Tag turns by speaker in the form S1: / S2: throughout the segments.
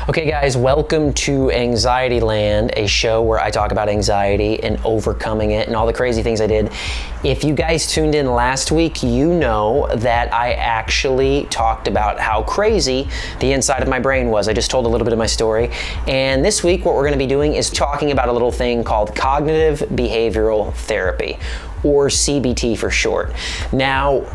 S1: Okay guys, welcome to Anxiety Land, a show where I talk about anxiety and overcoming it and all the crazy things I did. If you guys tuned in last week, you know that I actually talked about how crazy the inside of my brain was. I just told a little bit of my story. And this week, what we're gonna be doing is talking about a little thing called cognitive behavioral therapy, or CBT for short. Now,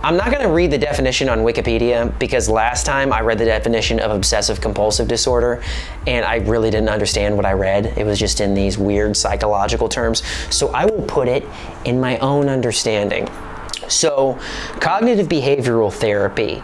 S1: I'm not going to read the definition on Wikipedia because last time I read the definition of obsessive compulsive disorder and I really didn't understand what I read. It was just in these weird psychological terms. So I will put it in my own understanding. So, cognitive behavioral therapy,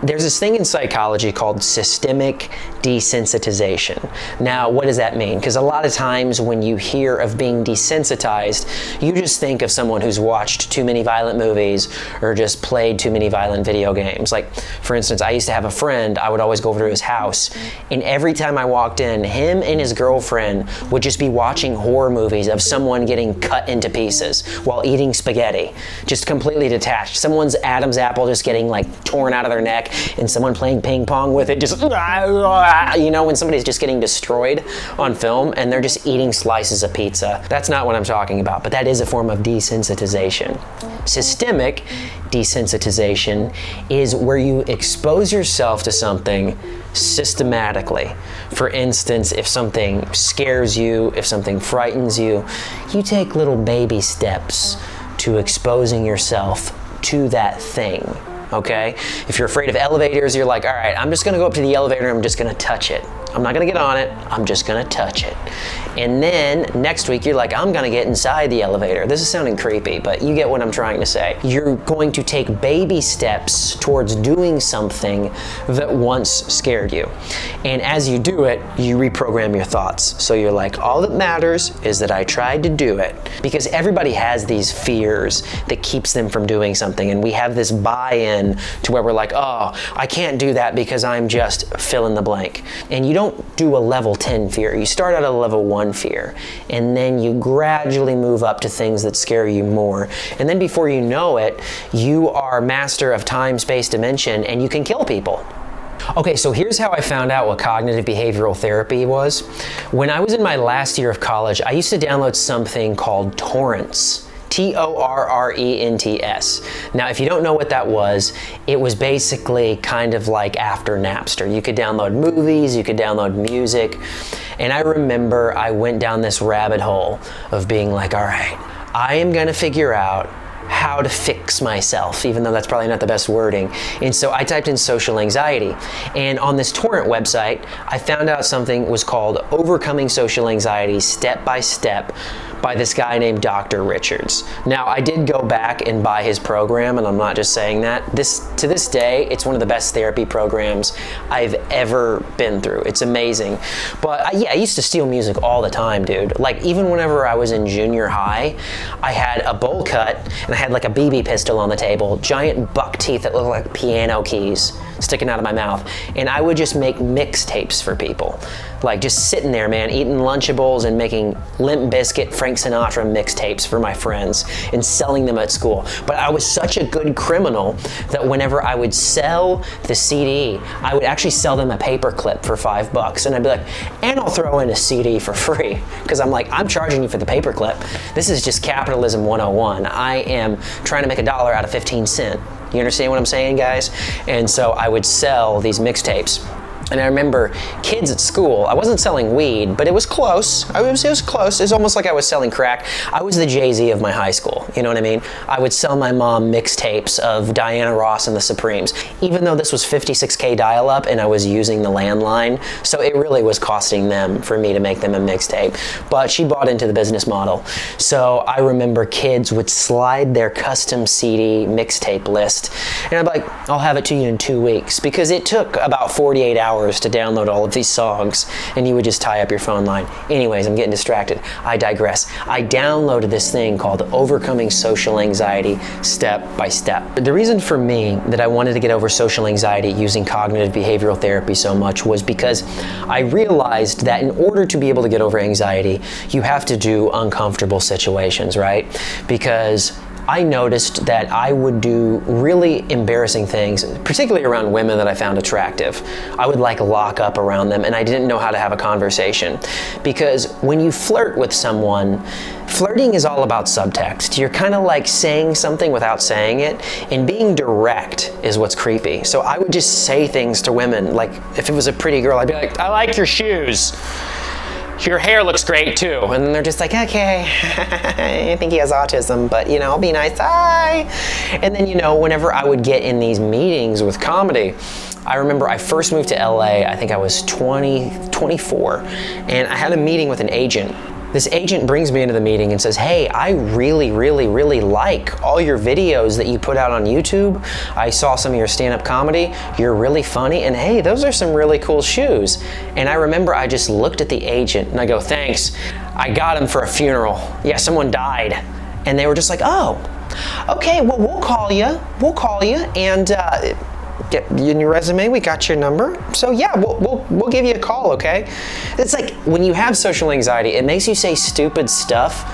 S1: there's this thing in psychology called systemic desensitization. Now, what does that mean? Because a lot of times when you hear of being desensitized, you just think of someone who's watched too many violent movies or just played too many violent video games. Like, for instance, I used to have a friend, I would always go over to his house, and every time I walked in, him and his girlfriend would just be watching horror movies of someone getting cut into pieces while eating spaghetti. Just completely detached. Someone's Adam's apple just getting like torn out of their neck and someone playing ping pong with it just, you know, when somebody's just getting destroyed on film and they're just eating slices of pizza. That's not what I'm talking about, but that is a form of desensitization. Systemic desensitization is where you expose yourself to something systematically. For instance, if something scares you, if something frightens you, you take little baby steps to exposing yourself to that thing, okay? If you're afraid of elevators, you're like, all right, I'm just gonna go up to the elevator and I'm just gonna touch it. I'm not gonna get on it, I'm just gonna touch it. And then next week, you're like, I'm gonna get inside the elevator. This is sounding creepy, but you get what I'm trying to say. You're going to take baby steps towards doing something that once scared you. And as you do it, you reprogram your thoughts. So you're like, all that matters is that I tried to do it. Because everybody has these fears that keeps them from doing something. And we have this buy-in to where we're like, oh, I can't do that because I'm just fill in the blank. And you don't do a level 10 fear. You start out at a level 1 fear, and then you gradually move up to things that scare you more. And then before you know it, you are master of time, space, dimension, and you can kill people. Okay, so here's how I found out what cognitive behavioral therapy was. When I was in my last year of college, I used to download something called Torrents. Torrents. Now, if you don't know what that was, it was basically kind of like after Napster. You could download movies, you could download music, and I remember I went down this rabbit hole of being like, all right, I am gonna figure out how to fix myself, even though that's probably not the best wording. And so I typed in social anxiety. And on this torrent website, I found out something was called Overcoming Social Anxiety Step by Step by this guy named Dr. Richards. Now, I did go back and buy his program, and I'm not just saying that. To this day, it's one of the best therapy programs I've ever been through. It's amazing. But I used to steal music all the time, dude. Like, even whenever I was in junior high, I had a bowl cut, and I had like a BB pistol on the table, giant buck teeth that looked like piano keys sticking out of my mouth, and I would just make mixtapes for people. Like, just sitting there, man, eating Lunchables and making Limp Bizkit, Frank Sinatra mixtapes for my friends and selling them at school. But I was such a good criminal that whenever I would sell the CD, I would actually sell them a paperclip for $5, and I'd be like, and I'll throw in a CD for free. Because I'm like, I'm charging you for the paperclip. This is just capitalism 101. I am trying to make $1 out of 15 cents. You understand what I'm saying, guys? And so I would sell these mixtapes. And I remember kids at school, I wasn't selling weed, but it was close. It was close. It was almost like I was selling crack. I was the Jay-Z of my high school, you know what I mean? I would sell my mom mixtapes of Diana Ross and the Supremes, even though this was 56K dial-up and I was using the landline, so it really was costing them for me to make them a mixtape. But she bought into the business model. So I remember kids would slide their custom CD mixtape list, and I'd be like, I'll have it to you in 2 weeks, because it took about 48 hours to download all of these songs, and you would just tie up your phone line. Anyways, I'm getting distracted. I digress. I downloaded this thing called Overcoming Social Anxiety Step by Step. The reason for me that I wanted to get over social anxiety using cognitive behavioral therapy so much was because I realized that in order to be able to get over anxiety, you have to do uncomfortable situations, right? Because I noticed that I would do really embarrassing things, particularly around women that I found attractive. I would like lock up around them, and I didn't know how to have a conversation. Because when you flirt with someone, flirting is all about subtext. You're kind of like saying something without saying it, and being direct is what's creepy. So I would just say things to women, like if it was a pretty girl, I'd be like, I like your shoes. Your hair looks great too. And then they're just like, okay, I think he has autism, but you know, I'll be nice, hi. And then, you know, whenever I would get in these meetings with comedy, I remember I first moved to LA, I think I was 24, and I had a meeting with an agent. This agent brings me into the meeting and says, hey, I really like all your videos that you put out on YouTube. I saw some of your stand-up comedy. You're really funny, and hey, those are some really cool shoes. And I remember I just looked at the agent and I go, thanks, I got him for a funeral. Yeah, someone died. And they were just like, oh, okay, well, we'll call you, and get in your resume, we got your number. So yeah, we'll give you a call, okay? It's like when you have social anxiety, it makes you say stupid stuff,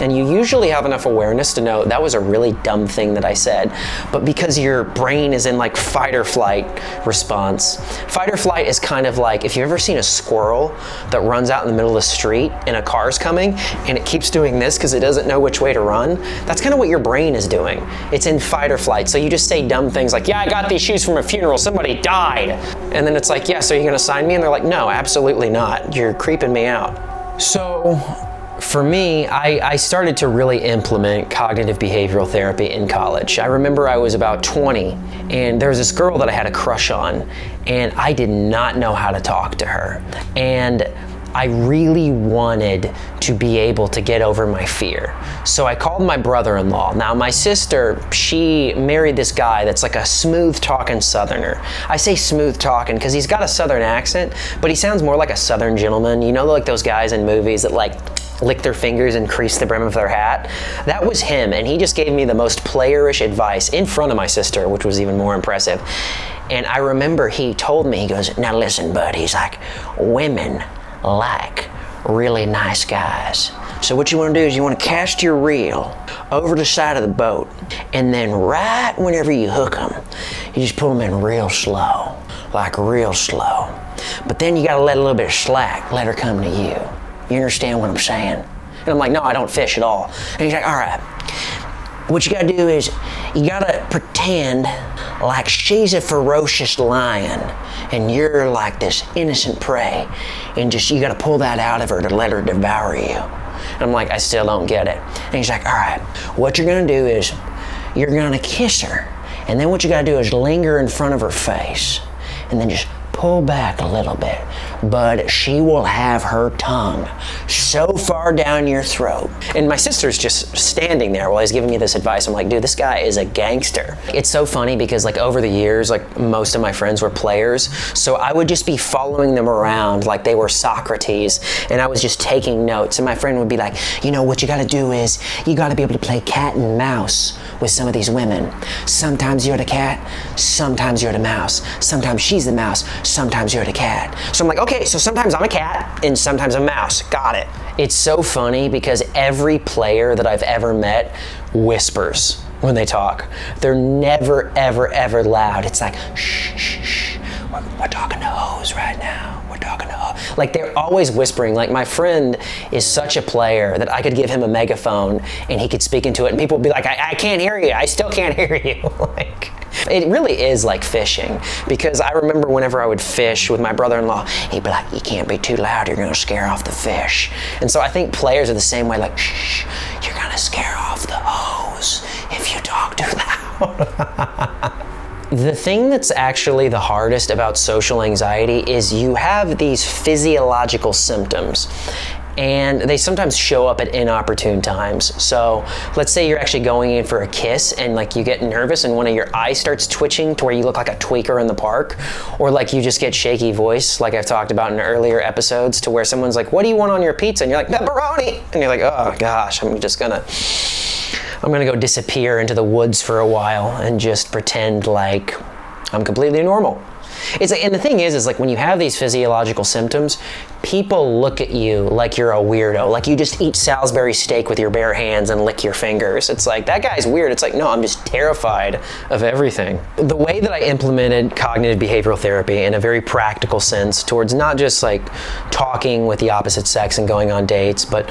S1: and you usually have enough awareness to know that was a really dumb thing that I said. But because your brain is in like fight or flight response, fight or flight is kind of like if you've ever seen a squirrel that runs out in the middle of the street and a car's coming and it keeps doing this because it doesn't know which way to run. That's kind of what your brain is doing. It's in fight or flight. So you just say dumb things like, yeah, I got these shoes from a funeral, somebody died. And then it's like, yeah, so you're gonna sign me? And they're like, no, absolutely not. You're creeping me out. So for me, I started to really implement cognitive behavioral therapy in college. I remember I was about 20, and there was this girl that I had a crush on, and I did not know how to talk to her. And I really wanted to be able to get over my fear. So I called my brother-in-law. Now my sister, she married this guy that's like a smooth talking Southerner. I say smooth talking because he's got a Southern accent, but he sounds more like a Southern gentleman. You know, like those guys in movies that like lick their fingers and crease the brim of their hat? That was him, and he just gave me the most playerish advice in front of my sister, which was even more impressive. And I remember he told me, he goes, now listen, bud, he's like, women like really nice guys. So what you want to do is you want to cast your reel over the side of the boat, and then right whenever you hook them, you just pull them in real slow, like real slow. But then you got to let a little bit of slack, let her come to you. You understand what I'm saying? And I'm like, no, I don't fish at all. And he's like, all right. What you gotta do is you gotta pretend like she's a ferocious lion and you're like this innocent prey, and just you gotta pull that out of her to let her devour you. And I'm like, I still don't get it. And he's like, all right, what you're gonna do is you're gonna kiss her, and then what you gotta do is linger in front of her face, and then just pull back a little bit, but she will have her tongue so far down your throat. And my sister's just standing there while he's giving me this advice. I'm like, dude, this guy is a gangster. It's so funny because like over the years, like most of my friends were players, so I would just be following them around like they were Socrates, and I was just taking notes, and my friend would be like, you know, what you gotta do is you gotta be able to play cat and mouse with some of these women. Sometimes you're the cat, sometimes you're the mouse, sometimes she's the mouse, sometimes you're the cat. So I'm like, okay, so sometimes I'm a cat and sometimes I'm a mouse. Got it. It's so funny because every player that I've ever met whispers when they talk. They're never, ever loud. It's like, shh, shh, shh. We're talking to hoes right now. We're talking to hoes. Like they're always whispering. Like my friend is such a player that I could give him a megaphone and he could speak into it and people would be like, I can't hear you. I still can't hear you. Like, it really is like fishing, because I remember whenever I would fish with my brother-in-law, he'd be like, you can't be too loud, you're gonna scare off the fish. And so I think players are the same way, like, shh, you're gonna scare off the hose if you talk too loud. The thing that's actually the hardest about social anxiety is you have these physiological symptoms, and they sometimes show up at inopportune times. So let's say you're actually going in for a kiss and like you get nervous and one of your eyes starts twitching to where you look like a tweaker in the park, or like you just get shaky voice like I've talked about in earlier episodes, to where someone's like, what do you want on your pizza? And you're like, pepperoni! And you're like, oh gosh, I'm gonna go disappear into the woods for a while and just pretend like I'm completely normal. And the thing is like when you have these physiological symptoms, people look at you like you're a weirdo, like you just eat Salisbury steak with your bare hands and lick your fingers. It's like, that guy's weird. It's like, no, I'm just terrified of everything. The way that I implemented cognitive behavioral therapy in a very practical sense towards not just like talking with the opposite sex and going on dates, but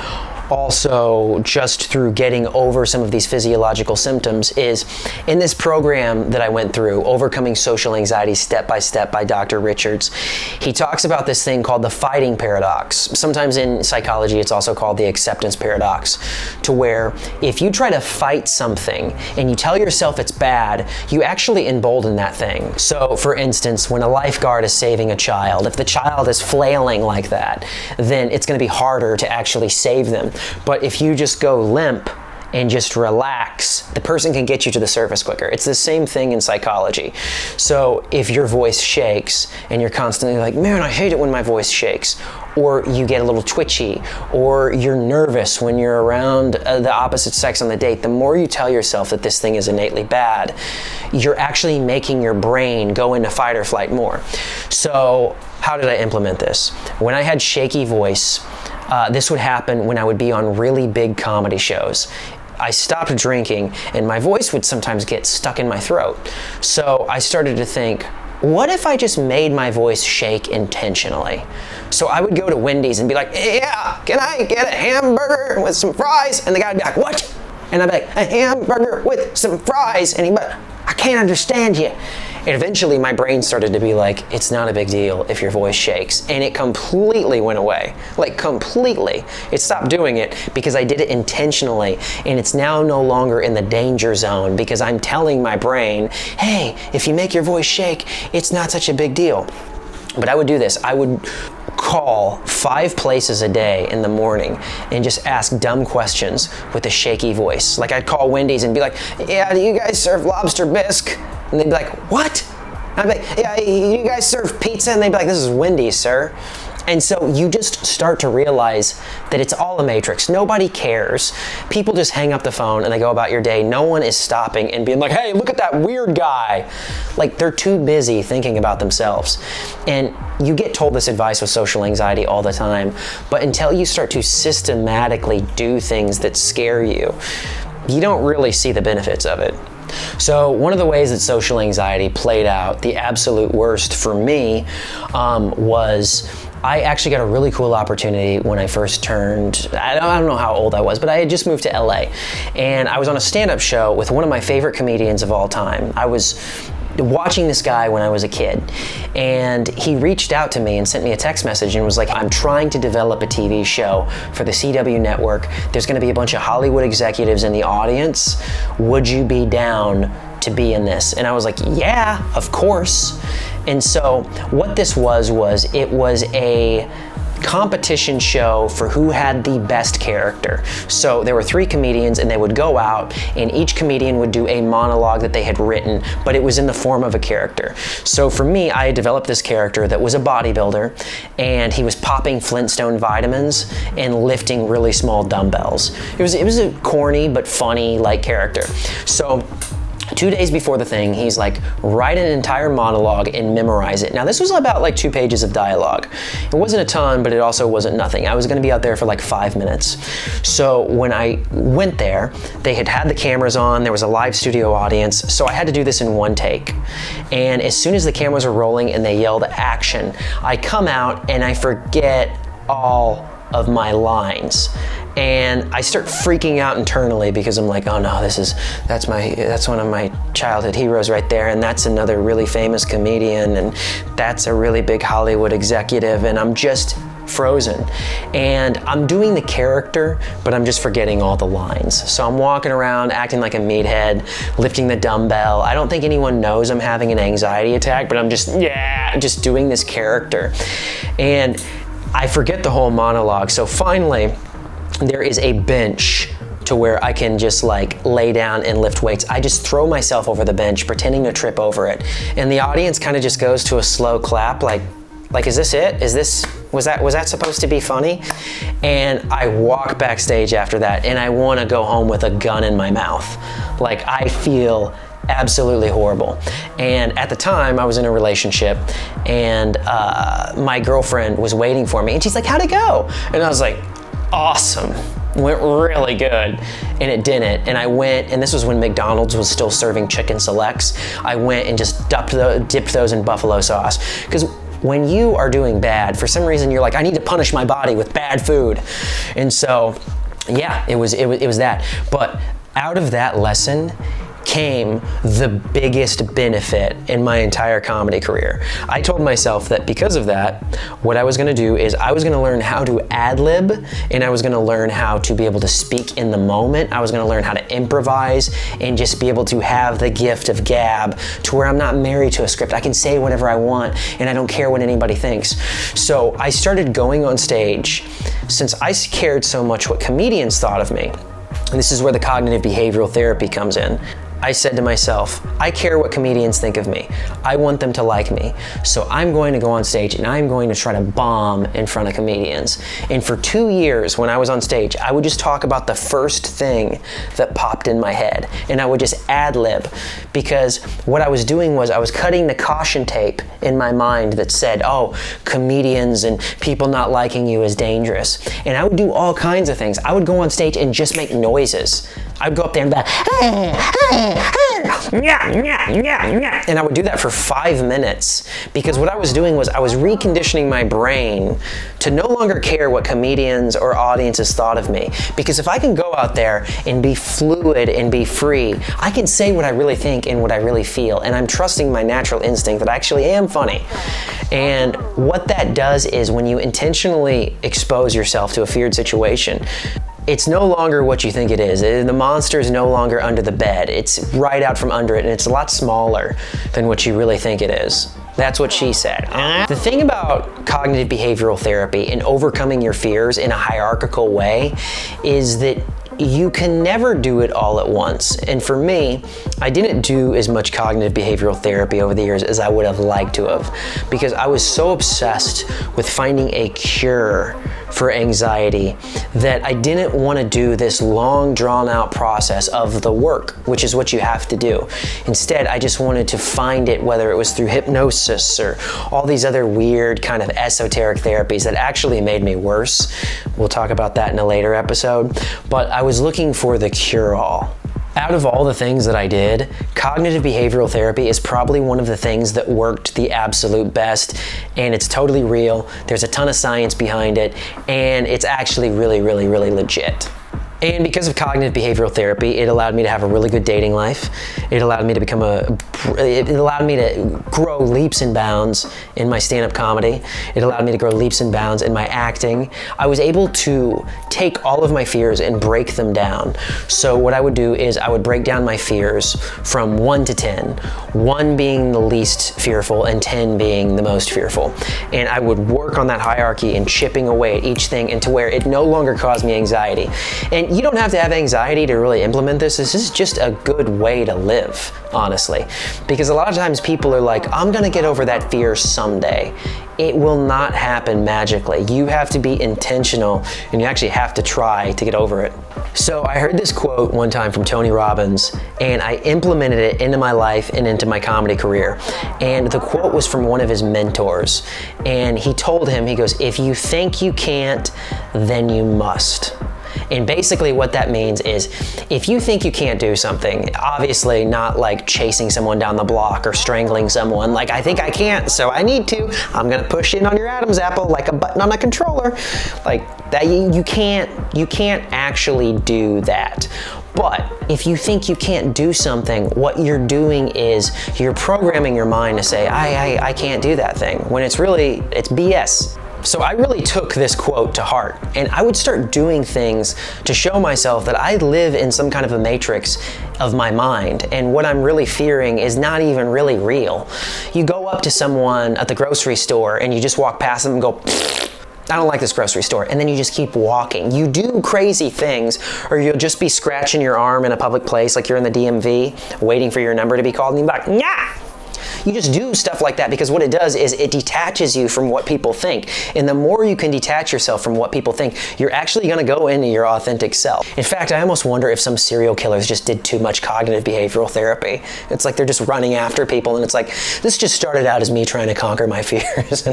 S1: also just through getting over some of these physiological symptoms is in this program that I went through, Overcoming Social Anxiety Step by Step by Dr. Richards. He talks about this thing called the fighting paradox. Sometimes in psychology it's also called the acceptance paradox, to where if you try to fight something and you tell yourself it's bad, you actually embolden that thing. So for instance, when a lifeguard is saving a child, if the child is flailing like that, then it's going to be harder to actually save them. But if you just go limp and just relax, the person can get you to the surface quicker. It's the same thing in psychology. So if your voice shakes and you're constantly like, man, I hate it when my voice shakes, or you get a little twitchy, or you're nervous when you're around the opposite sex on the date, the more you tell yourself that this thing is innately bad, you're actually making your brain go into fight or flight more. So how did I implement this? When I had shaky voice, this would happen when I would be on really big comedy shows. I stopped drinking and my voice would sometimes get stuck in my throat. So I started to think, what if I just made my voice shake intentionally? So I would go to Wendy's and be like, yeah, can I get a hamburger with some fries? And the guy would be like, what? And I'd be like, a hamburger with some fries. And he'd be like, I can't understand you. And eventually my brain started to be like, it's not a big deal if your voice shakes. And it completely went away. Like completely. It stopped doing it because I did it intentionally. And it's now no longer in the danger zone because I'm telling my brain, hey, if you make your voice shake, it's not such a big deal. But I would do this. I would call 5 places a day in the morning and just ask dumb questions with a shaky voice. Like I'd call Wendy's and be like, yeah, do you guys serve lobster bisque? And they'd be like, what? And I'd be like, yeah, you guys serve pizza? And they'd be like, this is Wendy's, sir. And so you just start to realize that it's all a matrix. Nobody cares. People just hang up the phone and they go about your day. No one is stopping and being like, hey, look at that weird guy. Like they're too busy thinking about themselves. And you get told this advice with social anxiety all the time, but until you start to systematically do things that scare you, you don't really see the benefits of it. So one of the ways that social anxiety played out, the absolute worst for me, was I actually got a really cool opportunity when I first turned, I don't know how old I was, but I had just moved to LA. And I was on a stand-up show with one of my favorite comedians of all time. I was watching this guy when I was a kid, and he reached out to me and sent me a text message and was like, I'm trying to develop a TV show for the CW network. There's going to be a bunch of Hollywood executives in the audience. Would you be down to be in this? And I was like, yeah, of course. And so what this was it was a competition show for who had the best character. So there were 3 comedians and they would go out and each comedian would do a monologue that they had written, but it was in the form of a character. So for me, I had developed this character that was a bodybuilder and he was popping Flintstone vitamins and lifting really small dumbbells. It was a corny but funny like character. So 2 days before the thing, he's like, write an entire monologue and memorize it. Now this was about like 2 pages of dialogue. It wasn't a ton, but it also wasn't nothing. I was gonna be out there for like 5 minutes. So when I went there, they had the cameras on, there was a live studio audience, so I had to do this in 1 take. And as soon as the cameras were rolling and they yelled action, I come out and I forget all of my lines. And I start freaking out internally because I'm like, oh no, that's one of my childhood heroes right there, and that's another really famous comedian, and that's a really big Hollywood executive, and I'm just frozen. And I'm doing the character, but I'm just forgetting all the lines. So I'm walking around acting like a meathead, lifting the dumbbell. I don't think anyone knows I'm having an anxiety attack, but I'm just doing this character. And I forget the whole monologue. So finally, there is a bench to where I can just like lay down and lift weights. I just throw myself over the bench, pretending to trip over it. And the audience kind of just goes to a slow clap, like, is this it? Was that supposed to be funny? And I walk backstage after that and I want to go home with a gun in my mouth. Like I feel absolutely horrible. And at the time I was in a relationship, and my girlfriend was waiting for me, and she's like, how'd it go? And I was like, awesome. Went really good. And it didn't. And I went, and this was when McDonald's was still serving chicken selects. I went and just dipped those in buffalo sauce. Because when you are doing bad, for some reason you're like, I need to punish my body with bad food. And so, yeah, it was that. But out of that lesson came the biggest benefit in my entire comedy career. I told myself that because of that, what I was gonna do is I was gonna learn how to ad-lib, and I was gonna learn how to be able to speak in the moment. I was gonna learn how to improvise and just be able to have the gift of gab to where I'm not married to a script. I can say whatever I want and I don't care what anybody thinks. So I started going on stage since I cared so much what comedians thought of me. And this is where the cognitive behavioral therapy comes in. I said to myself, I care what comedians think of me. I want them to like me. So I'm going to go on stage and I'm going to try to bomb in front of comedians. And for 2 years when I was on stage, I would just talk about the first thing that popped in my head. And I would just ad-lib, because what I was doing was I was cutting the caution tape in my mind that said, oh, comedians and people not liking you is dangerous. And I would do all kinds of things. I would go on stage and just make noises. I'd go up there and be like, and I would do that for 5 minutes, because what I was doing was I was reconditioning my brain to no longer care what comedians or audiences thought of me. Because if I can go out there and be fluid and be free, I can say what I really think and what I really feel, and I'm trusting my natural instinct that I actually am funny. And what that does is when you intentionally expose yourself to a feared situation, it's no longer what you think it is. The monster is no longer under the bed. It's right out from under it, and it's a lot smaller than what you really think it is. That's what she said. The thing about cognitive behavioral therapy and overcoming your fears in a hierarchical way is that you can never do it all at once. And for me, I didn't do as much cognitive behavioral therapy over the years as I would have liked to have, because I was so obsessed with finding a cure for anxiety that I didn't want to do this long drawn out process of the work, which is what you have to do. Instead, I just wanted to find it, whether it was through hypnosis or all these other weird kind of esoteric therapies that actually made me worse. We'll talk about that in a later episode. But I was looking for the cure-all. Out of all the things that I did, cognitive behavioral therapy is probably one of the things that worked the absolute best, and it's totally real. There's a ton of science behind it, and it's actually really, really, really legit. And because of cognitive behavioral therapy, it allowed me to have a really good dating life. It allowed me to it allowed me to grow leaps and bounds in my stand-up comedy. It allowed me to grow leaps and bounds in my acting. I was able to take all of my fears and break them down. So what I would do is I would break down my fears from 1 to 10, 1 being the least fearful and 10 being the most fearful. And I would work on that hierarchy and chipping away at each thing into where it no longer caused me anxiety. And you don't have to have anxiety to really implement this. This is just a good way to live, honestly. Because a lot of times people are like, I'm gonna get over that fear someday. It will not happen magically. You have to be intentional, and you actually have to try to get over it. So I heard this quote one time from Tony Robbins, and I implemented it into my life and into my comedy career. And the quote was from one of his mentors. And he told him, he goes, if you think you can't, then you must. And basically what that means is, if you think you can't do something, obviously not like chasing someone down the block or strangling someone, like I think I can't, so I need to, I'm gonna push in on your Adam's apple like a button on a controller. Like that, you can't actually do that. But if you think you can't do something, what you're doing is you're programming your mind to say, I can't do that thing, when it's BS. So I really took this quote to heart, and I would start doing things to show myself that I live in some kind of a matrix of my mind, and what I'm really fearing is not even really real. You go up to someone at the grocery store and you just walk past them and go, I don't like this grocery store, and then you just keep walking. You do crazy things, or you'll just be scratching your arm in a public place like you're in the DMV waiting for your number to be called, and you'll be like, nah! You just do stuff like that because what it does is it detaches you from what people think. And the more you can detach yourself from what people think, you're actually going to go into your authentic self. In fact, I almost wonder if some serial killers just did too much cognitive behavioral therapy. It's like they're just running after people, and it's like, this just started out as me trying to conquer my fears.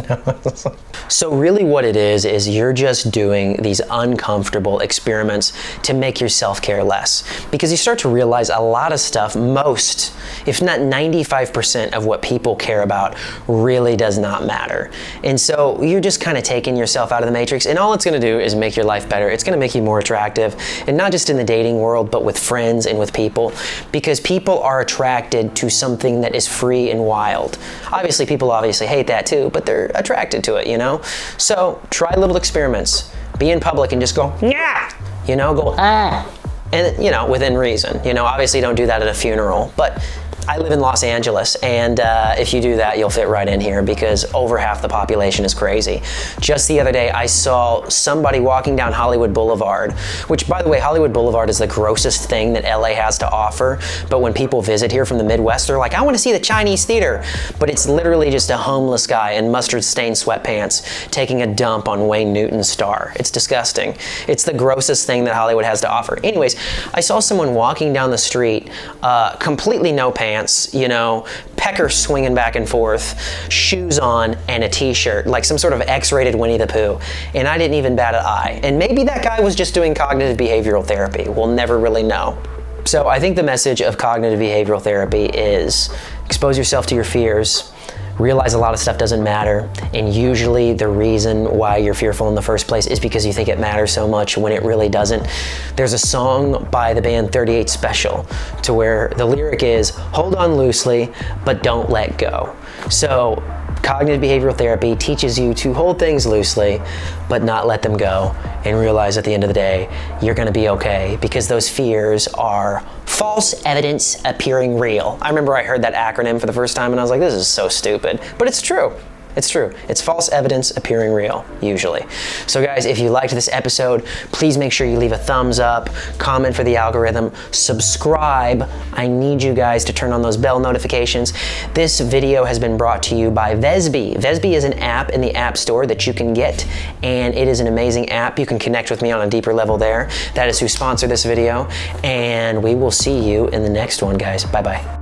S1: So really what it is you're just doing these uncomfortable experiments to make your self-care less. Because you start to realize a lot of stuff, most, if not 95% of what people care about really does not matter. And so you're just kind of taking yourself out of the matrix, and all it's going to do is make your life better. It's going to make you more attractive, and not just in the dating world, but with friends and with people, because people are attracted to something that is free and wild. Obviously, people obviously hate that too, but they're attracted to it, you know? So try little experiments. Be in public and just go, yeah, you know, go, ah. And, you know, within reason. You know, obviously don't do that at a funeral, but I live in Los Angeles, and if you do that, you'll fit right in here because over half the population is crazy. Just the other day, I saw somebody walking down Hollywood Boulevard, which, by the way, Hollywood Boulevard is the grossest thing that LA has to offer, but when people visit here from the Midwest, they're like, I want to see the Chinese theater, but it's literally just a homeless guy in mustard-stained sweatpants taking a dump on Wayne Newton's star. It's disgusting. It's the grossest thing that Hollywood has to offer. Anyways, I saw someone walking down the street, completely no pants, you know, pecker swinging back and forth, shoes on, and a t-shirt, like some sort of X-rated Winnie the Pooh. And I didn't even bat an eye. And maybe that guy was just doing cognitive behavioral therapy. We'll never really know. So I think the message of cognitive behavioral therapy is expose yourself to your fears, realize a lot of stuff doesn't matter, and usually the reason why you're fearful in the first place is because you think it matters so much when it really doesn't. There's a song by the band 38 Special to where the lyric is, hold on loosely, but don't let go. So cognitive behavioral therapy teaches you to hold things loosely, but not let them go, and realize at the end of the day, you're gonna be okay because those fears are false evidence appearing real. I remember I heard that acronym for the first time and I was like, this is so stupid, but it's true. It's true. It's false evidence appearing real, usually. So guys, if you liked this episode, please make sure you leave a thumbs up, comment for the algorithm, subscribe. I need you guys to turn on those bell notifications. This video has been brought to you by Vesby. Vesby is an app in the App Store that you can get, and it is an amazing app. You can connect with me on a deeper level there. That is who sponsored this video, and we will see you in the next one, guys. Bye-bye.